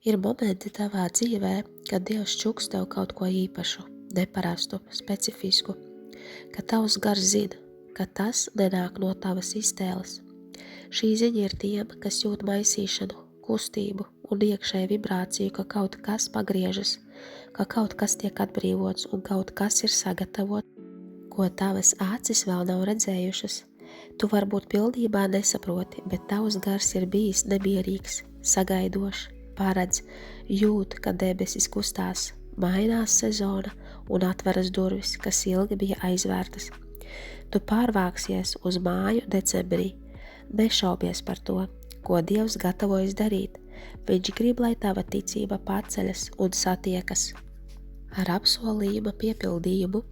Ir momenti tavā dzīvē, kad Dievs čuks tev kaut ko īpašu, neparastu, specifisku, ka tavs gars zina, ka tas nenāk no tavas iztēles. Šī ziņa ir tiem, kas jūt maisīšanu, kustību un iekšēju vibrāciju, ka kaut kas pagriežas, ka kaut kas tiek atbrīvots un kaut kas ir sagatavots, ko tavas acis vēl nav redzējušas. Tu varbūt pilnībā nesaproti, bet tavs gars ir bijis nemierīgs, sagaidošs, paredz, jūt, ka debesis kustās, mainās sezona un atveras durvis, kas ilgi bija aizvērtas. Tu pārvāksies uz māju decembrī. Nešaubies par to, ko Dievs gatavojas darīt. Viņš grib, lai tava ticība paceļas un satiekas ar apsolījuma piepildījumu.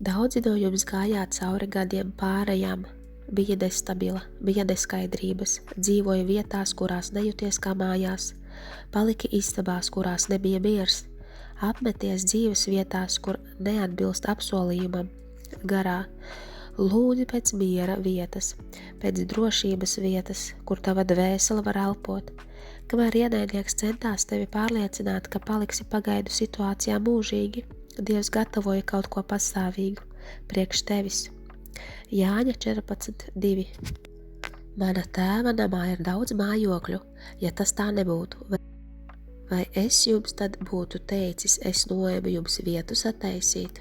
Daudzi no jums gājāt cauri gadiem pārējām, bija nestabila, bija neskaidrības, dzīvoja vietās, kurās nejūties kā mājās, paliki istabās, kurās nebija miers, apmeties dzīves vietās, kur neatbilst apsolījumam, garā. Lūdzi pēc miera vietas, pēc drošības vietas, kur tava dvēsele var elpot. Kamēr ienaidnieks centās tevi pārliecināt, ka paliksi pagaidu situācijā mūžīgi, Dievs gatavoja kaut ko pastāvīgu priekš tevis. Jāņa 14:2. Mana tēva namā ir daudz mājokļu, ja tas tā nebūtu. Vai es jums tad būtu teicis, es noeju jums vietu sataisīt?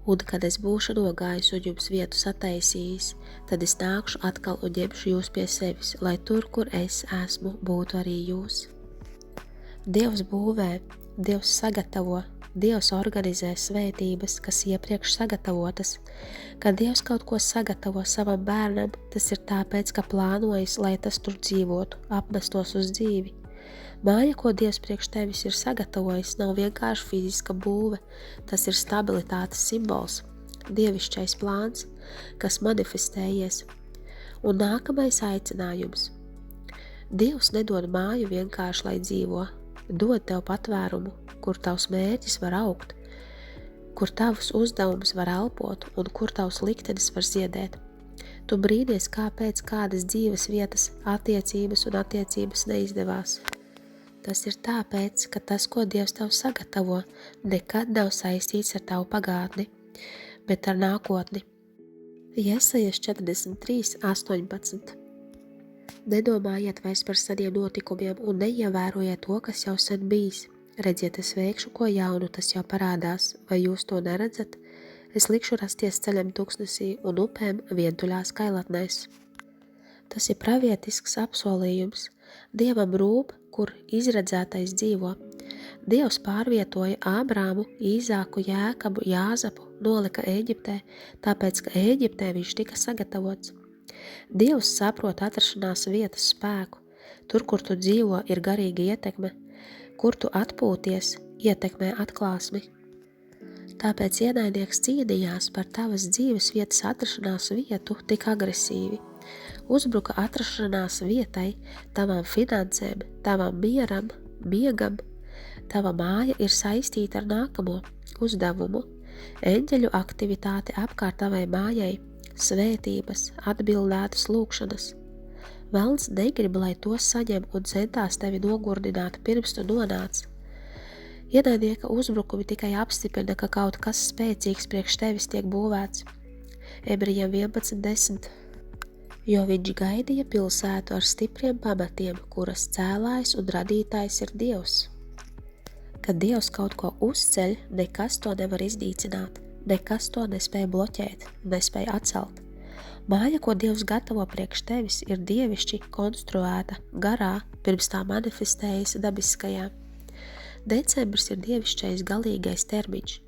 Un, kad es būšu nogājis un jums vietu sataisījis, tad es nākšu atkal un ņemšu jūs pie sevis, lai tur, kur es esmu, būtu arī jūs. Dievs būvē, Dievs sagatavo, Dievs organizē svētības, kas iepriekš sagatavotas. Kad Dievs kaut ko sagatavo savam bērnam, tas ir tāpēc, ka plānojas, lai tas tur dzīvotu, apmestos uz dzīvi. Māja, ko Dievs priekš tevis ir sagatavojis, nav vienkārši fiziska būve, tas ir stabilitātes simbols, dievišķais plāns, kas manifestējies. Un nākamais aicinājums. Dievs nedod māju vienkārši, lai dzīvo, dod tev patvērumu, kur tavs mērķis var augt, kur tavs uzdevums var elpot un kur tavs liktenis var ziedēt. Tu brīnies, kāpēc kādas dzīves vietas, attiecības neizdevās. Tas ir tāpēc, ka tas, ko Dievs tev sagatavo, nekad nav saistīts ar tavu pagātni, bet ar nākotni. Jesajas 43:18. Nedomājiet vairs par seniem notikumiem un neievērojiet to, kas jau sen bijis. Redziet, es veikšu ko jaunu, tas jau parādās, vai jūs to neredzat? Es likšu rasties ceļam tuksnesī un upēm vientuļās kailatnēs. Tas ir pravietisks apsolījums. Dievam rūp, kur izredzētais dzīvo. Dievs pārvietoja Ābrāmu, Īzāku, Jēkabu, Jāzapu, nolika Ēģiptē, tāpēc, ka Ēģiptē viņš tika sagatavots. Dievs saprot atrašanās vietas spēku. Tur, kur tu dzīvo, ir garīga ietekme. Kur tu atpūties, ietekmē atklāsmi. Tāpēc ienaidnieks cīnījās par tavas dzīves vietas atrašanās vietu tik agresīvi. Uzbruka atrašanās vietai, tavam finansēm, tavam mieram, miegam. Tava māja ir saistīta ar nākamo uzdevumu, eņģeļu aktivitāti apkārt tavai mājai, svētības, atbildētas lūkšanas. Velns negrib, lai to saņem un centās tevi nogurdināt, pirms tu nonāc. Ienaidnieka uzbrukumi tikai apstiprina, ka kaut kas spēcīgs priekš tevis tiek būvēts. Ebrejiem 11:10. Jo viņš gaidīja pilsētu ar stipriem pamatiem, kuras cēlājs un radītājs ir Dievs. Kad Dievs kaut ko uzceļ, nekas to nevar iznīcināt, nekas to nespēja bloķēt, nespēja atcelt. Māja, ko Dievs gatavo priekš tevis, ir dievišķi konstruēta, garā, pirms tā manifestējas dabiskajā. Decembris ir dievišķais galīgais termiņš.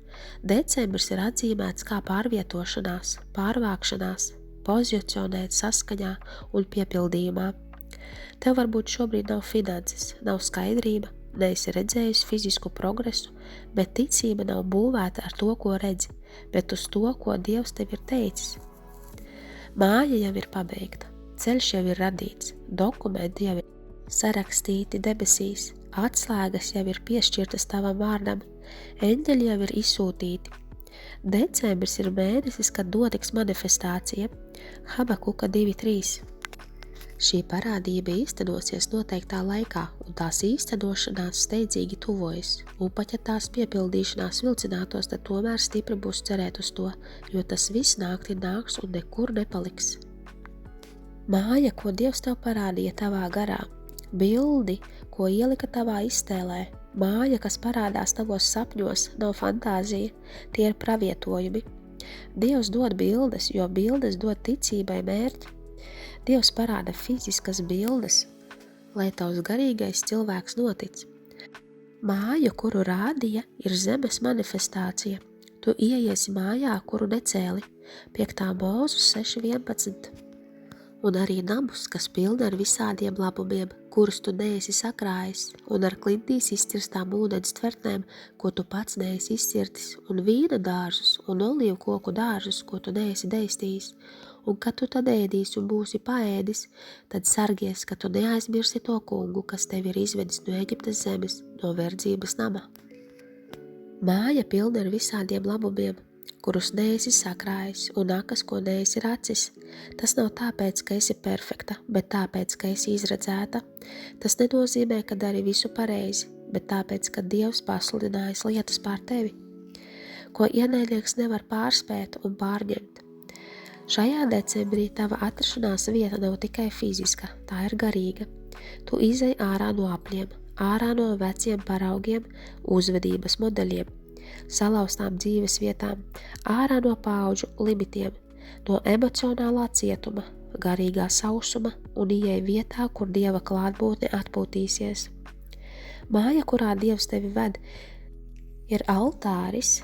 Decembris ir atzīmēts kā pārvietošanās, pārvākšanās, pozicionēt saskaņā un piepildījumā. Tev varbūt šobrīd nav finanses, nav skaidrība, neesi redzējusi fizisku progresu, bet ticība nav būvēta ar to, ko redzi, bet uz to, ko Dievs tev ir teicis. Māja jau ir pabeigta, ceļš jau ir radīts, dokumenti jau ir sarakstīti debesīs, atslēgas jau ir piešķirtas tavam vārdam, eņģeļi jau ir izsūtīti. Decembris ir mēnesis, kad notiks manifestācija. Habakuka 2:3. Šī parādība īstenosies noteiktā laikā, un tās īstenošanās steidzīgi tuvojas, un pat ja tās piepildīšanās vilcinātos, tad tomēr stipri būs cerēt uz to, jo tas viss naktī nāks un nekur nepaliks. Māja, ko Dievs tev parādīja tavā garā, bildi, ko ielika tavā iztēlē, māja, kas parādās tavos sapņos, nav fantāzija, tie ir pravietojumi. Dievs dod bildes, jo bildes dod ticībai mērķi. Dievs parāda fiziskas bildes, lai tavs garīgais cilvēks notic. Māja, kuru rādīja, ir zemes manifestācija. Tu ieiesi mājā, kuru necēli, 5. Mūzes 6.11. Un arī namus, kas pilni ar visādiem labumiem, kurus tu neesi sakrājis, un ar klintīs izcirstām ūdens tvertnēm, ko tu pats neesi izcirtis, un vīna dārzus, un olīvu koku dārzus, ko tu neesi deistījis, un kad tu tad ēdīsi un būsi paēdis, tad sargies, ka tu neaizmirsi to kungu, kas tevi ir izvedis no Eģiptes zemes, no verdzības nama. Māja pilna ar visādiem labumiem, kurus neesi sakrājis, un akas, ko neesi racis. Tas nav tāpēc, ka esi perfekta, bet tāpēc, ka esi izredzēta. Tas nenozīmē, ka dari visu pareizi, bet tāpēc, ka Dievs pasludinājis lietas pār tevi, ko ienaidnieks nevar pārspēt un pārņemt. Šajā decembrī tava atrašanās vieta nav tikai fiziska, tā ir garīga. Tu izej ārā no apļiem, ārā no veciem paraugiem, uzvedības modeļiem, salauztām dzīves vietām, ārā no paudžu limitiem, no emocionālā cietuma, garīgā sausuma un ieej vietā, kur Dieva klātbūtne atpūtīsies. Māja, kurā Dievs tevi ved, ir altāris.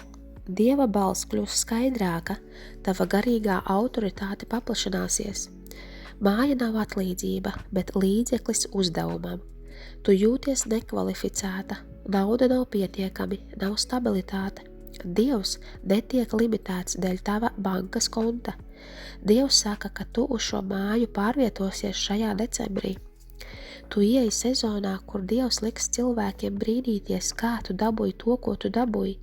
Dieva balss kļūs skaidrāka, tava garīgā autoritāte paplašināsies. Māja nav atlīdzība, bet līdzeklis uzdevumam. Tu jūties nekvalificēta, nauda nav pietiekami, nav stabilitāte. Dievs netiek limitēts dēļ tava bankas konta. Dievs saka, ka tu uz šo māju pārvietosies šajā decembrī. Tu ieej sezonā, kur Dievs liks cilvēkiem brīnīties, kā tu dabūji to, ko tu dabūji.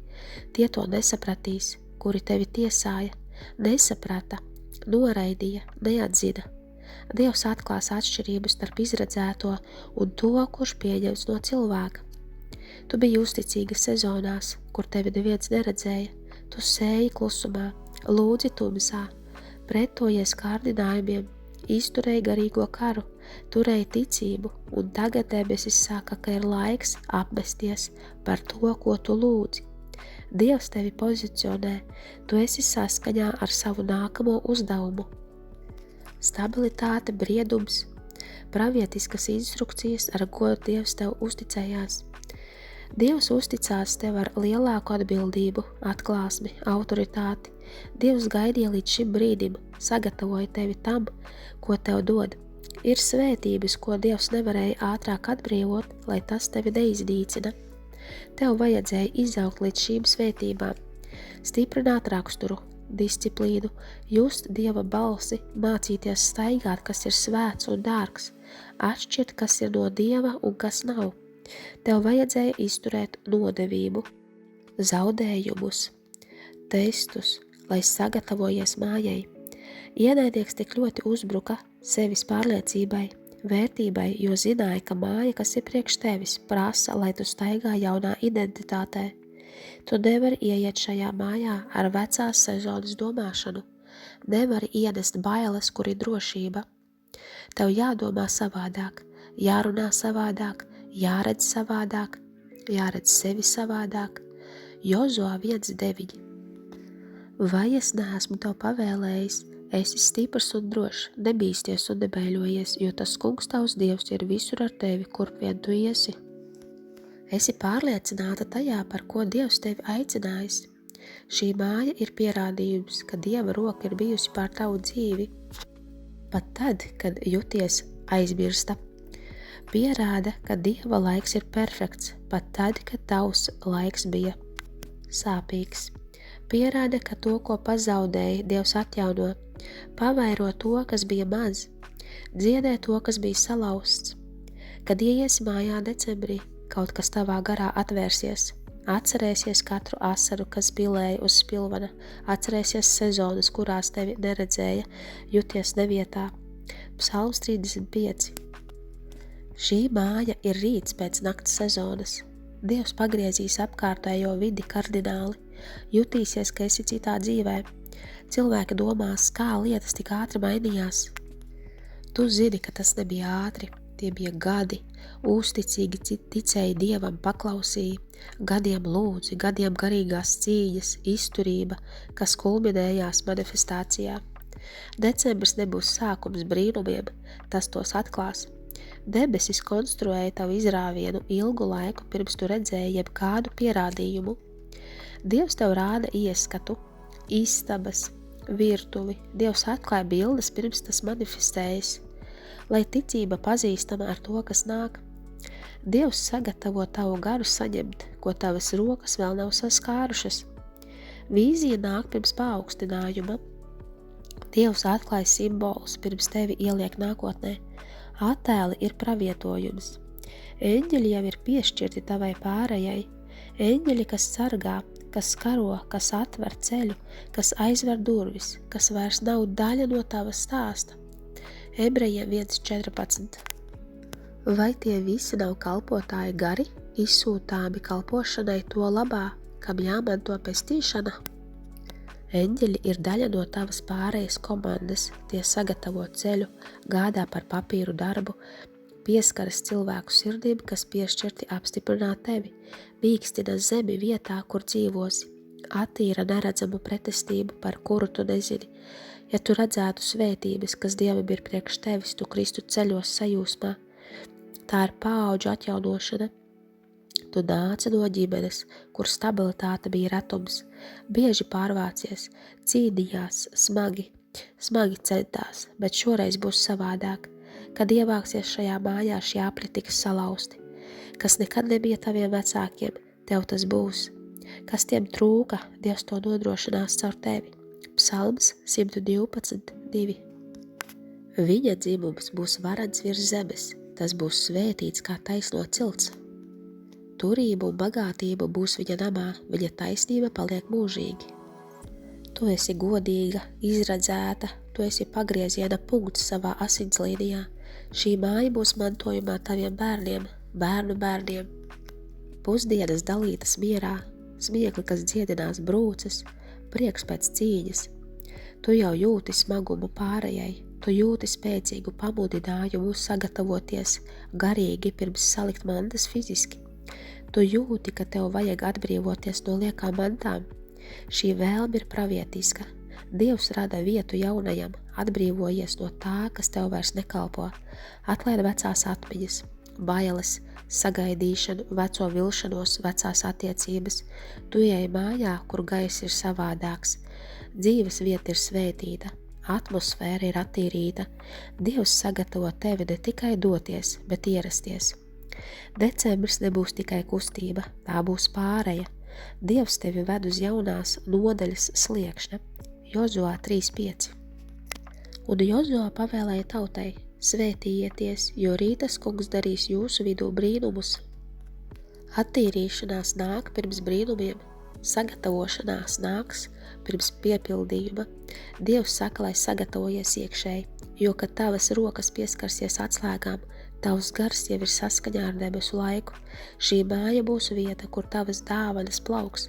Tie to nesapratīs, kuri tevi tiesāja, nesaprata, noraidīja, neatzina. Dievs atklās atšķirības starp izredzēto un to, kurš pieņems no cilvēka. Tu biji uzticīga sezonās, kur tevi neviens neredzēja. Tu sēji klusumā, lūdzi tumsā, pretojies kārdinājumiem, izturēji garīgo karu, turēji ticību, un tagad debesis saka, ka ir laiks apmesties par to, ko tu lūdzi. Dievs tevi pozicionē, tu esi saskaņā ar savu nākamo uzdevumu. Stabilitāte, briedums, pravietiskas instrukcijas, ar ko Dievs tev uzticējās. Dievs uzticās tev ar lielāku atbildību, atklāsmi, autoritāti. Dievs gaidīja līdz šim brīdim, sagatavoja tevi tam, ko tev dod. Ir svētības, ko Dievs nevarēja ātrāk atbrīvot, lai tas tevi neiznīcina. Tev vajadzēja izaugt līdz šīm svētībām, stiprināt raksturu, disciplīnu, just Dieva balsi, mācīties staigāt, kas ir svēts un dārgs, atšķirt, kas ir no Dieva un kas nav. Tev vajadzēja izturēt nodevību, zaudējumus, testus, lai sagatavojies mājai. Ienaidnieks tik ļoti uzbruka sevis pārliecībai, vērtībai, jo zināja, ka māja, kas ir priekš tevis, prasa, lai tu staigā jaunā identitātē. Tu nevari ieiet šajā mājā ar vecās sezonas domāšanu. Nevari ienest bailes, kur ir drošība. Tev jādomā savādāk, jārunā savādāk, jāredz savādāk, jāredz sevi savādāk. Jozuā 1.9. Vai es neesmu tev pavēlējis? Esi stiprs un drošs, nebīsties un nebaiļojies, jo tas kungs tavs Dievs ir visur ar tevi, kurp vien tu iesi. Esi pārliecināta tajā, par ko Dievs tevi aicinājis. Šī māja ir pierādījums, ka Dieva roka ir bijusi pār tavu dzīvi. Pat tad, kad jūties aizmirsta. Pierāda, ka Dieva laiks ir perfekts, pat tad, kad tavs laiks bija sāpīgs. Pierāda, ka to, ko pazaudēji, Dievs atjauno. Pavairo to, kas bija maz, dziedē to, kas bija salauzts. Kad ieiesi mājā decembrī, kaut kas tavā garā atvērsies, atcerēsies katru asaru, kas pilēja uz spilvana, atcerēsies sezonas, kurās tevi neredzēja, juties nevietā, Psalms 35. Šī māja ir rīts pēc nakts sezonas. Dievs pagriezīs apkārtējo vidi kardināli, jutīsies, ka esi citā dzīvē. Cilvēki domās, kā lietas tik ātri mainījās. Tu zini, ka tas nebija ātri, tie bija gadi, uzticīgi ticēji Dievam, paklausīji, gadiem lūdzi, gadiem garīgās cīņas, izturība, kas kulminējās manifestācijā. Decembris nebūs sākums brīnumiem, tas tos atklās. Debesis konstruēja tavu izrāvienu ilgu laiku, pirms tu redzēji jebkādu pierādījumu. Dievs tev rāda ieskatu, istabas, virtuvi. Dievs atklāja bildes, pirms tas manifestējas, lai ticība pazīstama ar to, kas nāk. Dievs sagatavo tavu garu saņemt, ko tavas rokas vēl nav saskārušas. Vīzija nāk pirms paaugstinājuma. Dievs atklāja simbolus, pirms tevi ieliek nākotnē. Attēli ir pravietojums. Eņģeļi jau ir piešķirti tavai pārējai. Eņģeļi, kas sargā, kas karo, kas atver ceļu, kas aizver durvis, kas vairs nav daļa no tava stāsta. Ebrejiem 1.14. Vai tie visi nav kalpotāji gari, izsūtāmi kalpošanai to labā, kam jāmanto pestīšana? Eņģeļi ir daļa no tavas pārējas komandas, tie sagatavo ceļu, gādā par papīru darbu, pieskaras cilvēku sirdīm, kas piešķirti apstiprināt tevi, mīkstina zemi vietā, kur dzīvosi, attīra neredzamu pretestību, par kuru tu nezini. Ja tu redzētu svētības, kas Dievam ir priekš tevis, tu kristu ceļos sajūsmā. Tā ir paauģu atjaunošana. Tu nāci no ģimenes, kur stabilitāte bija retums, bieži pārvācies, cīnījās, smagi centās, bet šoreiz būs savādāk. Kad ievāksies šajā mājā, šie apli tiks salauzti. Kas nekad nebija taviem vecākiem, tev tas būs. Kas tiem trūka, Dievs to nodrošinās caur tevi. Psalms 112.2. Viņa dzimums būs varens virs zemes, tas būs svētīts kā taisno cilts. Turība un bagātība būs viņa namā, viņa taisnība paliek mūžīgi. Tu esi godīga, izredzēta, tu esi pagrieziena punkts savā asinslīnijā. Šī māja būs mantojumā taviem bērniem, bērnu bērniem. Pusdienas dalītas mierā, smiekli, kas dziedinās brūces, prieks pēc cīņas. Tu jau jūti smagumu pārējai, tu jūti spēcīgu pamudinājumu sagatavoties garīgi pirms salikt mantas fiziski. Tu jūti, ka tev vajag atbrīvoties no liekām mantām. Šī vēlme ir pravietiska. Dievs rada vietu jaunajam, atbrīvojies no tā, kas tev vairs nekalpo. Atlaid vecās atmiņas, bailes, sagaidīšanu, veco vilšanos, vecās attiecības. Tu ej mājā, kur gaiss ir savādāks. Dzīves vieta ir svētīta, atmosfēra ir attīrīta. Dievs sagatavo tevi ne tikai doties, bet ierasties. Decembris nebūs tikai kustība, tā būs pāreja. Dievs tevi ved uz jaunās nodaļas sliekšņa. Jozuā 3.5. Un Jozuā pavēlēja tautai: svētījieties, jo rītas kungs darīs jūsu vidū brīnumus. Attīrīšanās nāk pirms brīnumiem, sagatavošanās nāks pirms piepildījuma. Dievs saka, lai sagatavojies iekšēji, jo, kad tavas rokas pieskarsies atslēgām, tavs gars jau ir saskaņā ar debesu laiku. Šī māja būs vieta, kur tavas dāvanas plauks.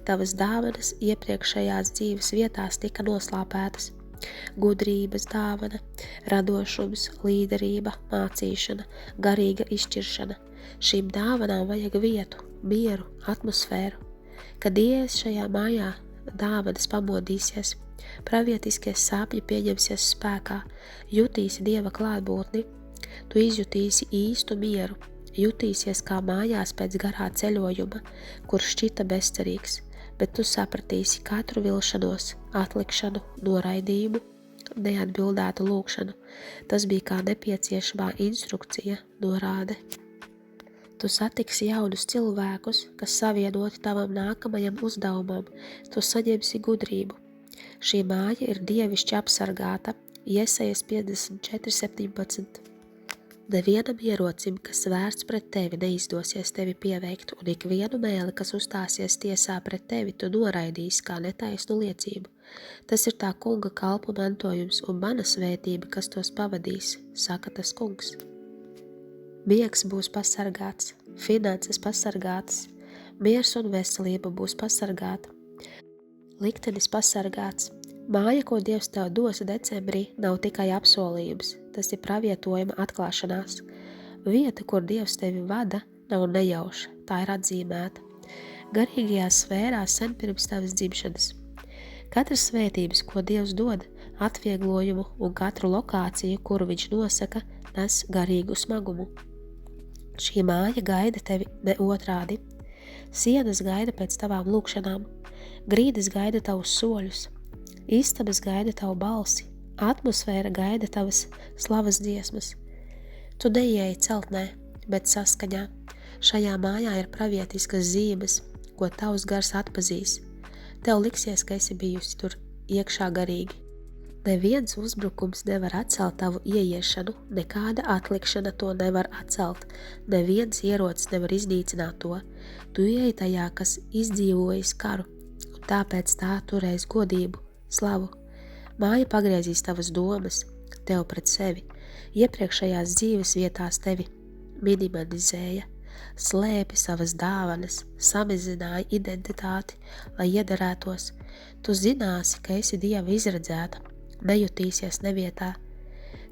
Tavas dāvanas iepriekšējās dzīves vietās tika noslāpētas. Gudrības dāvana, radošums, līderība, mācīšana, garīga izšķiršana. Šīm dāvanām vajag vietu, mieru, atmosfēru. Kad ieies šajā mājā, dāvanas pamodīsies, pravietiskie sapņi pieņemsies spēkā, jutīsi Dieva klātbūtni. Tu izjutīsi īstu mieru, jutīsies kā mājās pēc garā ceļojuma, kurš šķita bezcerīgs, bet tu sapratīsi katru vilšanos, atlikšanu, noraidījumu, neatbildētu lūgšanu. Tas bija kā nepieciešamā instrukcija, norāde. Tu satiksi jaunus cilvēkus, kas savienoti tavam nākamajam uzdevumam, tu saņemsi gudrību. Šī māja ir dievišķi apsargāta, Jesajas 54.17. Nevienam ierocim, kas vērsts pret tevi, neizdosies tevi pieveikt, un ikvienu mēli, kas uzstāsies tiesā pret tevi, tu noraidīsi kā netaisnu liecību. Tas ir tā kunga kalpu mantojums un mana svētība, kas tos pavadīs, saka tas kungs. Miegs būs pasargāts, finanses pasargātas, miers un veselība būs pasargāta, liktenis pasargāts. Māja, ko Dievs tev dos decembrī, nav tikai apsolījums, tas ir pravietojuma atklāšanās. Vieta, kur Dievs tevi vada, nav nejauša, tā ir atzīmēta. Garīgajā sfērā sen pirms tavas dzimšanas. Katras svētības, ko Dievs dod, atvieglojumu un katru lokāciju, kuru viņš nosaka, nes garīgu smagumu. Šī māja gaida tevi ne otrādi. Sienas gaida pēc tavām lūkšanām, grīdas gaida tavus soļus, istabas gaida tavu balsi, atmosfēra gaida tavas slavas dziesmas. Tu neieeji celtnē, bet saskaņā. Šajā mājā ir pravietiskas zīmes, ko tavs gars atpazīs. Tev liksies, ka esi bijusi tur iekšā garīgi. Neviens uzbrukums nevar atcelt tavu ieiešanu, nekāda atlikšana to nevar atcelt, neviens ierocis nevar iznīcināt to. Tu ieeji tajā, kas izdzīvojis karu, un tāpēc tā turēs godību, slavu. Māja pagriezīs tavas domas, tev pret sevi, iepriekšējās dzīves vietās tevi minimalizēja, slēpi savas dāvanas, samazināja identitāti, lai iederētos. Tu zināsi, ka esi Dieva izredzēta, nejutīsies nevietā.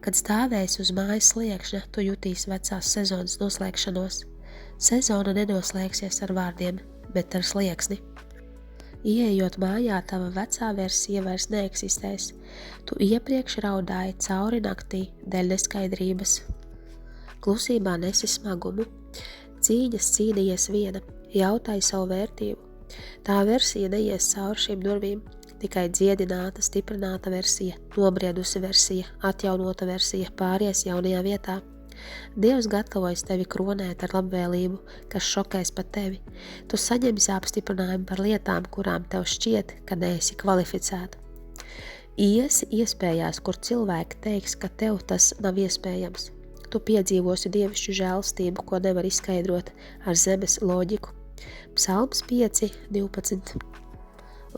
Kad stāvēsi uz mājas sliekšņa, tu jutīsi vecās sezonas noslēgšanos. Sezona nenoslēgsies ar vārdiem, bet ar slieksni. Ieejot mājā, tava vecā versija vairs neeksistēs. Tu iepriekš raudāji cauri naktī dēļ neskaidrības. Klusībā nesi smagumu. Cīņas cīnījies viena, jautāji savu vērtību. Tā versija neies cauri šīm durvīm, tikai dziedināta, stiprināta versija, nobriedusi versija, atjaunota versija pāries jaunajā vietā. Dievs gatavojas tevi kronēt ar labvēlību, kas šokēs pat tevi. Tu saņemsi apstiprinājumu par lietām, kurām tev šķiet, ka neesi kvalificēta. Iesi iespējās, kur cilvēki teiks, ka tev tas nav iespējams. Tu piedzīvosi dievišķu žēlstību, ko nevar izskaidrot ar zemes loģiku. Psalms 5:12.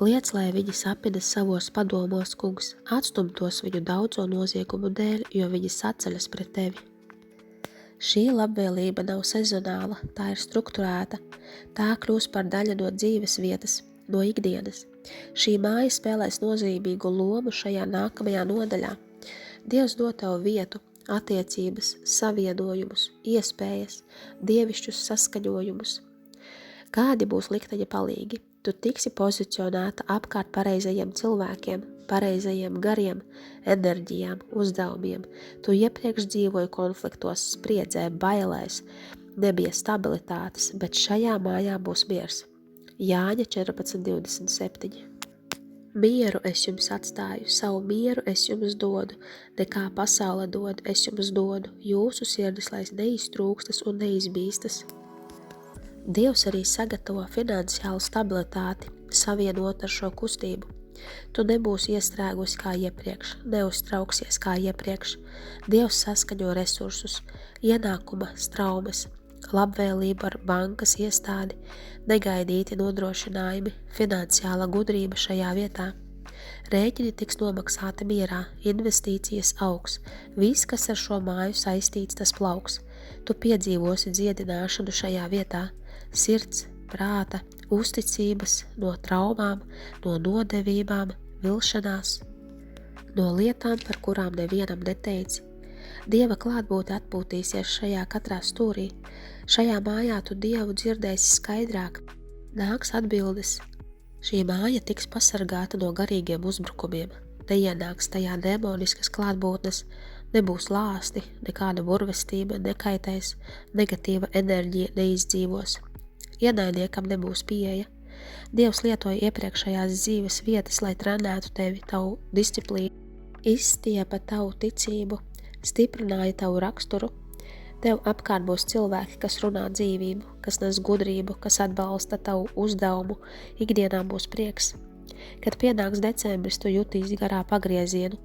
Liec, lai viņi sapinas savos padomos, kungs, atstumtos viņu daudzo noziegumu dēļ, jo viņi saceļas pret tevi. Šī labvēlība nav sezonāla, tā ir strukturēta, tā kļūst par daļu no dzīves vietas, no ikdienas. Šī māja spēlēs nozīmīgu lomu šajā nākamajā nodaļā. Dievs dod tev vietu, attiecības, savienojumus, iespējas, dievišķus saskaņojumus. Kādi būs likteņa palīgi? Tu tiksi pozicionēta apkārt pareizajiem cilvēkiem, pareizajiem gariem, enerģijām, uzdevumiem. Tu iepriekš dzīvoji konfliktos, spriedzē, bailēs, nebija stabilitātes, bet šajā mājā būs miers. Jāņa 14:27. Mieru es jums atstāju, savu mieru es jums dodu, nekā pasaule dod, es jums dodu, jūsu sirdis lai neiztrūkstas un neizbīstas. Dievs arī sagatavo finansiālu stabilitāti, savienot ar šo kustību. Tu nebūsi iestrēgusi kā iepriekš, neuztrauksies kā iepriekš. Dievs saskaņo resursus, ienākuma straumes, labvēlība ar bankas iestādi, negaidīti nodrošinājumi, finansiāla gudrība šajā vietā. Rēķini tiks nomaksāti mierā, investīcijas augs, viss, kas ar šo māju saistīts, tas plauks. Tu piedzīvosi dziedināšanu šajā vietā, sirds, prāta, uzticības, no traumām, no nodevībām, vilšanās, no lietām, par kurām nevienam neteici. Dieva klātbūtne atpūtīsies šajā katrā stūrī. Šajā mājā tu Dievu dzirdēsi skaidrāk. Nāks atbildes. Šī māja tiks pasargāta no garīgiem uzbrukumiem. Neienāks tajā demoniskas klātbūtnes, nebūs lāsti, nekāda burvestība nekaitēs, negatīva enerģija neizdzīvos. Ienaidniekam nebūs pieeja. Dievs lietoja iepriekšējās dzīves vietas, lai trenētu tevi, tavu disciplīnu, izstiepa tavu ticību, stiprināja tavu raksturu. Tev apkārt būs cilvēki, kas runā dzīvību, kas nes gudrību, kas atbalsta tavu uzdevumu, ikdienā būs prieks. Kad pienāks decembris, tu jutīsi garā pagriezienu,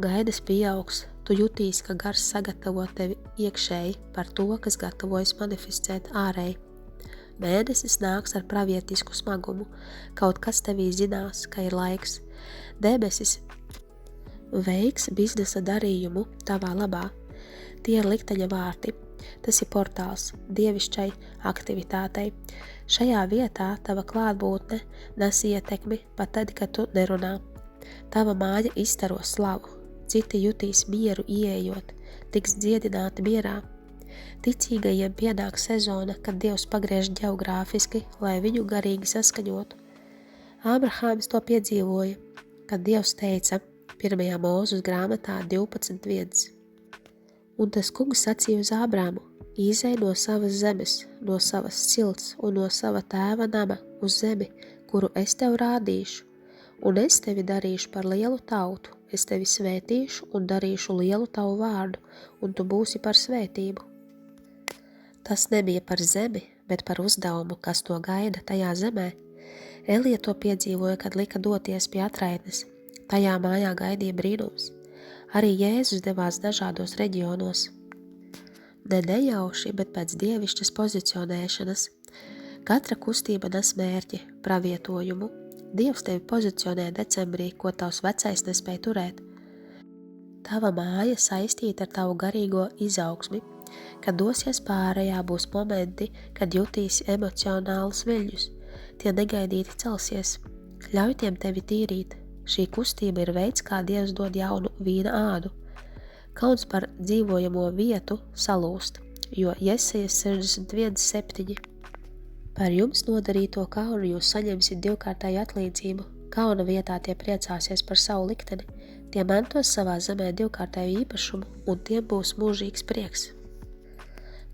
gaidas pieaugs, Tu jutīsi, ka gars sagatavo tevi iekšēji par to, kas gatavojas manifestēt ārēji. Mēnesis nāks ar pravietisku smagumu, kaut kas tevī zinās, ka ir laiks. Debesis veiks biznesa darījumu tavā labā. Tie ir likteņa vārti. Tas ir portāls dievišķai aktivitātei. Šajā vietā tava klātbūtne nes ietekmi pat tad, kad tu nerunā. Tava māja izstaro slavu. Citi jutīs mieru ieejot, tiks dziedināti mierā. Ticīgajiem pienāk sezona, kad Dievs pagriež ģeogrāfiski, lai viņu garīgi saskaņotu. Ābrahāms to piedzīvoja, kad Dievs teica 1. Mūzes grāmatā 12.1. Un tas kungs sacīja uz Ābrāmu: izej no savas zemes, no savas cilts un no sava tēva nama uz zemi, kuru es tev rādīšu, un es tevi darīšu par lielu tautu, es tevi svētīšu un darīšu lielu tavu vārdu, un tu būsi par svētību. Tas nebija par zemi, bet par uzdevumu, kas to gaida tajā zemē. Elija to piedzīvoja, kad lika doties pie atraitnes. Tajā mājā gaidīja brīnums. Arī Jēzus devās dažādos reģionos. Ne nejauši, bet pēc dievišķas pozicionēšanas. Katra kustība nes mērķi, pravietojumu. Dievs tevi pozicionē decembrī, ko tavs vecais nespēja turēt. Tava māja saistīta ar tavu garīgo izaugsmi. Kad dosies pārējā, būs momenti, kad jutīsi emocionālus viļņus. Tie negaidīti celsies. Ļauj tiem tevi tīrīt. Šī kustība ir veids, kā Dievs dod jaunu vīna ādu. Kauns par dzīvojamo vietu salūst, jo Jesajas 61.7. Par jums nodarīto kaunu jūs saņemsiet divkārtāju atlīdzību. Kauna vietā tie priecāsies par savu likteni. Tie mantos savā zemē divkārtāju īpašumu, un tiem būs mūžīgs prieks.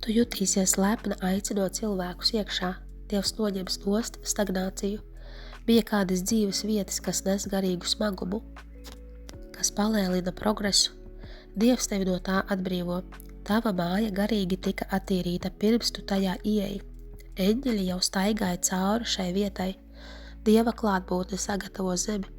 Tu jutīsies lepna aicinot cilvēkus iekšā. Dievs noņems nost stagnāciju. Bija kādas dzīves vietas, kas nes garīgu smagumu, kas palēlina progresu. Dievs tevi no tā atbrīvo. Tava māja garīgi tika attīrīta pirms tu tajā ieeji. Eņģeļi jau staigāja cauri šai vietai. Dieva klātbūtne sagatavo zemi,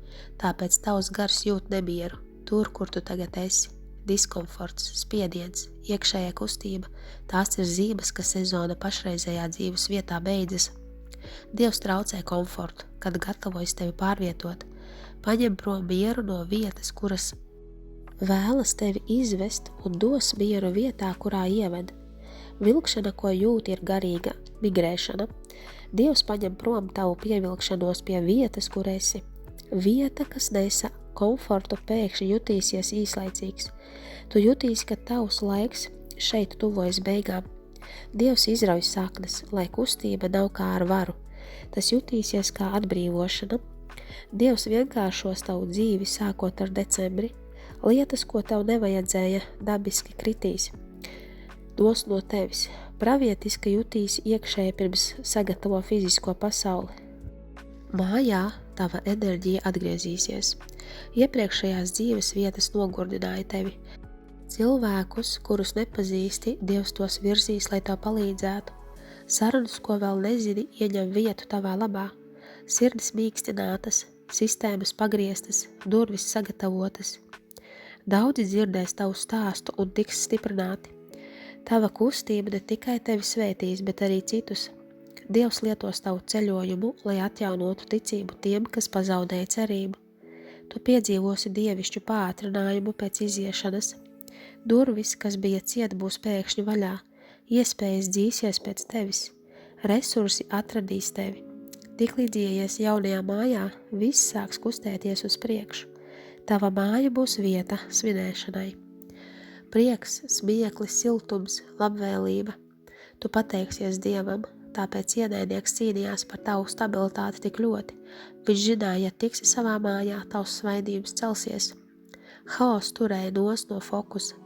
tāpēc tavs gars jūt nemieru, tur, kur tu tagad esi. Diskomforts, spiediens, iekšējā kustība, tās ir zīmes, ka sezona pašreizējā dzīves vietā beidzas. Dievs traucē komfortu, kad gatavojas tevi pārvietot. Paņem prom mieru no vietas, kuras vēlas tevi izvest, un dos mieru vietā, kurā ieved. Vilkšana, ko jūti, ir garīga migrēšana. Dievs paņem prom tavu pievilkšanos pie vietas, kur esi. Vieta, kas nesa komfortu, pēkšņi jutīsies īslaicīgs. Tu jutīsi, ka tavs laiks šeit tuvojas beigām. Dievs izrauj saknes, lai kustība nav kā ar varu. Tas jutīsies kā atbrīvošana. Dievs vienkāršos tavu dzīvi sākot ar decembri. Lietas, ko tev nevajadzēja, dabiski kritīs. Nos no tevis. Pravietiski jutīsi iekšēji pirms sagatavo fizisko pasauli. Mājā tava enerģija atgriezīsies. Iepriekšējās dzīves vietas nogurdināja tevi. Cilvēkus, kurus nepazīsti, Dievs tos virzīs, lai tev palīdzētu. Sarunas, ko vēl nezini, ieņem vietu tavā labā. Sirdis mīkstinātas, sistēmas pagrieztas, durvis sagatavotas. Daudzi dzirdēs tavu stāstu un tiks stiprināti. Tava kustība ne tikai tevi svētīs, bet arī citus. Dievs lietos tavu ceļojumu, lai atjaunotu ticību tiem, kas pazaudēja cerību. Tu piedzīvosi dievišķu pātrinājumu pēc iziešanas. Durvis, kas bija ciet, būs pēkšņi vaļā. Iespējas dzīsies pēc tevis. Resursi atradīs tevi. Tiklīdz ieies jaunajā mājā, viss sāks kustēties uz priekšu. Tava māja būs vieta svinēšanai. Prieks, smieklis, siltums, labvēlība. Tu pateiksies Dievam, tāpēc ienaidnieks cīnījās par tavu stabilitāti tik ļoti. Viņš zināja, ja tiksi savā mājā, tavs svaidījums celsies. Haoss turēja nos no fokusa.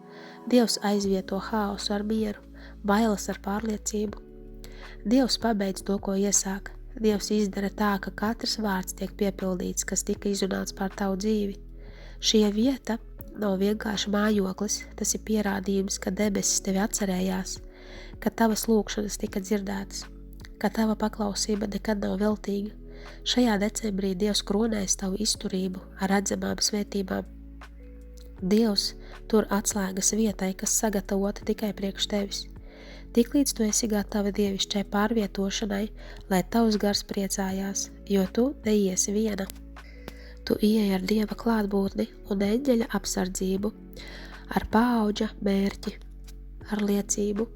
Dievs aizvieto haosu ar mieru, bailes ar pārliecību. Dievs pabeidz to, ko iesāk. Dievs izdara tā, ka katrs vārds tiek piepildīts, kas tika izrunāts par tavu dzīvi. Šī vieta nav vienkārši mājoklis, tas ir pierādījums, ka debesis tevi atcerējās, ka tavas lūkšanas tika dzirdētas, ka tava paklausība nekad nav veltīga. Šajā decembrī Dievs kronēs tavu izturību ar redzamām svētībām. Dievs tur atslēgas vietai, kas sagatavota tikai priekš tevis. Tiklīdz tu esi gatava dievišķai pārvietošanai, lai tavs gars priecājās, jo tu neiesi viena. Tu ieej ar Dieva klātbūtni un eņģeļa apsardzību, ar paauģa mērķi, ar liecību.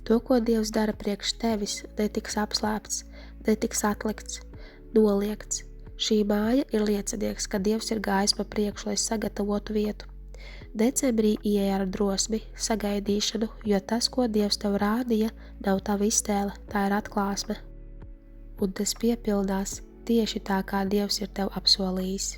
To, ko Dievs dara priekš tevis, netiks apslēpts, netiks atlikts, noliegts. Šī māja ir liecinieks, ka Dievs ir gājis pa priekšu, lai sagatavotu vietu. Decembrī ieej ar drosmi, sagaidīšanu, jo tas, ko Dievs tev rādīja, nav tava iztēle, tā ir atklāsme. Un tas piepildās tieši tā, kā Dievs ir tev apsolījis.